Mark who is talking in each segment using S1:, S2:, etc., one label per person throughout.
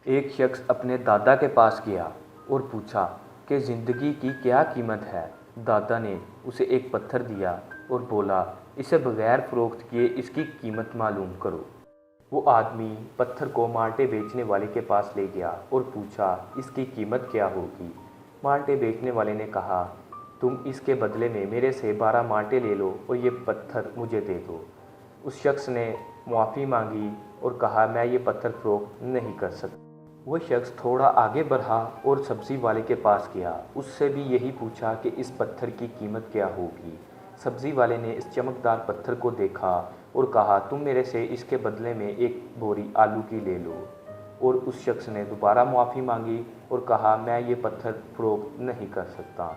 S1: एक शख्स अपने दादा के पास गया और पूछा कि ज़िंदगी की क्या कीमत है। दादा ने उसे एक पत्थर दिया और बोला, इसे बगैर फ़रोख्त किए इसकी कीमत मालूम करो। वो आदमी पत्थर को माल्टे बेचने वाले के पास ले गया और पूछा, इसकी कीमत क्या होगी। माल्टे बेचने वाले ने कहा, तुम इसके बदले में मेरे से 12 माल्टे ले लो और ये पत्थर मुझे दे दो। उस शख्स ने मुआफ़ी मांगी और कहा, मैं ये पत्थर फ़रोख्त नहीं कर सकता। वो शख्स थोड़ा आगे बढ़ा और सब्ज़ी वाले के पास गया। उससे भी यही पूछा कि इस पत्थर की कीमत क्या होगी। सब्ज़ी वाले ने इस चमकदार पत्थर को देखा और कहा, तुम मेरे से इसके बदले में एक बोरी आलू की ले लो। और उस शख्स ने दोबारा मुआफ़ी मांगी और कहा, मैं ये पत्थर फ़रोख्त नहीं कर सकता।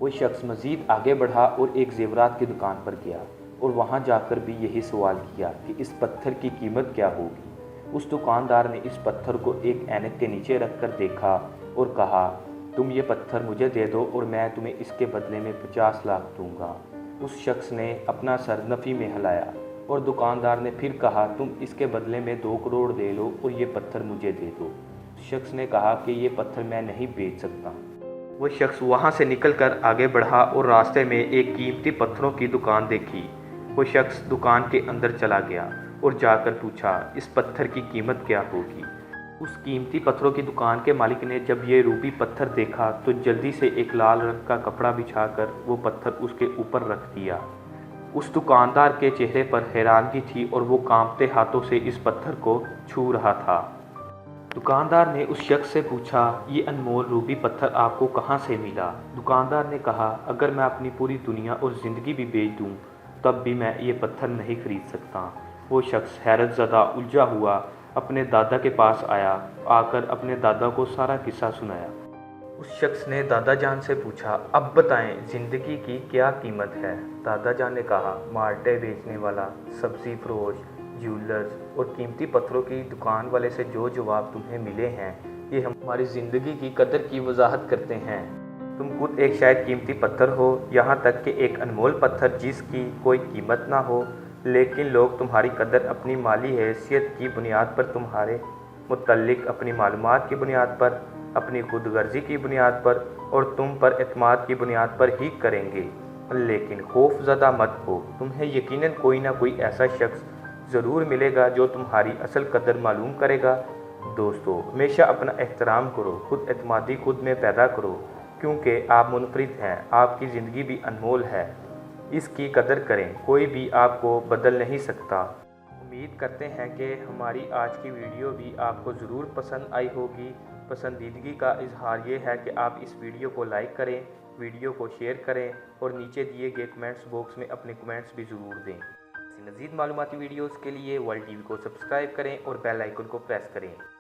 S1: वो शख्स मज़ीद आगे बढ़ा और एक ज़ेवरात की दुकान पर गया और वहाँ जाकर भी यही सवाल किया कि इस पत्थर की कीमत क्या होगी। उस दुकानदार ने इस पत्थर को एक ऐनक के नीचे रख कर देखा और कहा, तुम ये पत्थर मुझे दे दो और मैं तुम्हें इसके बदले में 50 लाख दूंगा। उस शख्स ने अपना सर नफ़ी में हिलाया और दुकानदार ने फिर कहा, तुम इसके बदले में 2 करोड़ दे लो और ये पत्थर मुझे दे दो। उस शख्स ने कहा कि ये पत्थर मैं नहीं बेच सकता। वो शख्स वहाँ से निकलकर आगे बढ़ा और रास्ते में एक कीमती पत्थरों की दुकान देखी। वो शख्स दुकान के अंदर चला गया और जाकर पूछा, इस पत्थर की कीमत क्या होगी। उस कीमती पत्थरों की दुकान के मालिक ने जब ये रूबी पत्थर देखा तो जल्दी से एक लाल रंग का कपड़ा बिछाकर वो पत्थर उसके ऊपर रख दिया। उस दुकानदार के चेहरे पर हैरानगी थी और वो कांपते हाथों से इस पत्थर को छू रहा था। दुकानदार ने उस शख्स से पूछा, ये अनमोल रूबी पत्थर आपको कहाँ से मिला। दुकानदार ने कहा, अगर मैं अपनी पूरी दुनिया और ज़िंदगी भी बेच दूँ तब भी मैं ये पत्थर नहीं खरीद सकता। वो शख्स हैरत ज़दा उलझा हुआ अपने दादा के पास आया, आकर अपने दादा को सारा किस्सा सुनाया। उस शख्स ने दादा जान से पूछा, अब बताएं ज़िंदगी की क्या कीमत है। दादा जान ने कहा, माल्टे बेचने वाला, सब्ज़ी फरोश, ज्वेलर्स और कीमती पत्थरों की दुकान वाले से जो जवाब तुम्हें मिले हैं ये हमारी ज़िंदगी की कदर की वजाहत करते हैं। तुम खुद एक शायद कीमती पत्थर हो, यहाँ तक कि एक अनमोल पत्थर जिसकी कोई कीमत ना हो, लेकिन लोग तुम्हारी कदर अपनी माली हैसियत की बुनियाद पर, तुम्हारे मुतल्लिक अपनी मालूमात की बुनियाद पर, अपनी खुदगर्जी की बुनियाद पर और तुम पर एतमाद की बुनियाद पर ही करेंगे। लेकिन खौफ ज़दा मत हो, तुम्हें यकीनन कोई ना कोई ऐसा शख्स ज़रूर मिलेगा जो तुम्हारी असल कदर मालूम करेगा। दोस्तों, हमेशा अपना एहतराम करो, खुद एतमादी खुद में पैदा करो, क्योंकि आप मुनफरिद हैं, आपकी ज़िंदगी भी अनमोल है। इसकी कदर करें, कोई भी आपको बदल नहीं सकता। उम्मीद करते हैं कि हमारी आज की वीडियो भी आपको ज़रूर पसंद आई होगी। पसंदीदगी का इजहार ये है कि आप इस वीडियो को लाइक करें, वीडियो को शेयर करें और नीचे दिए गए कमेंट्स बॉक्स में अपने कमेंट्स भी ज़रूर दें। ऐसी मज़ीद मालूमाती वीडियोज़ के लिए वर्ल्ड टीवी को सब्सक्राइब करें और बेल आइकन को प्रेस करें।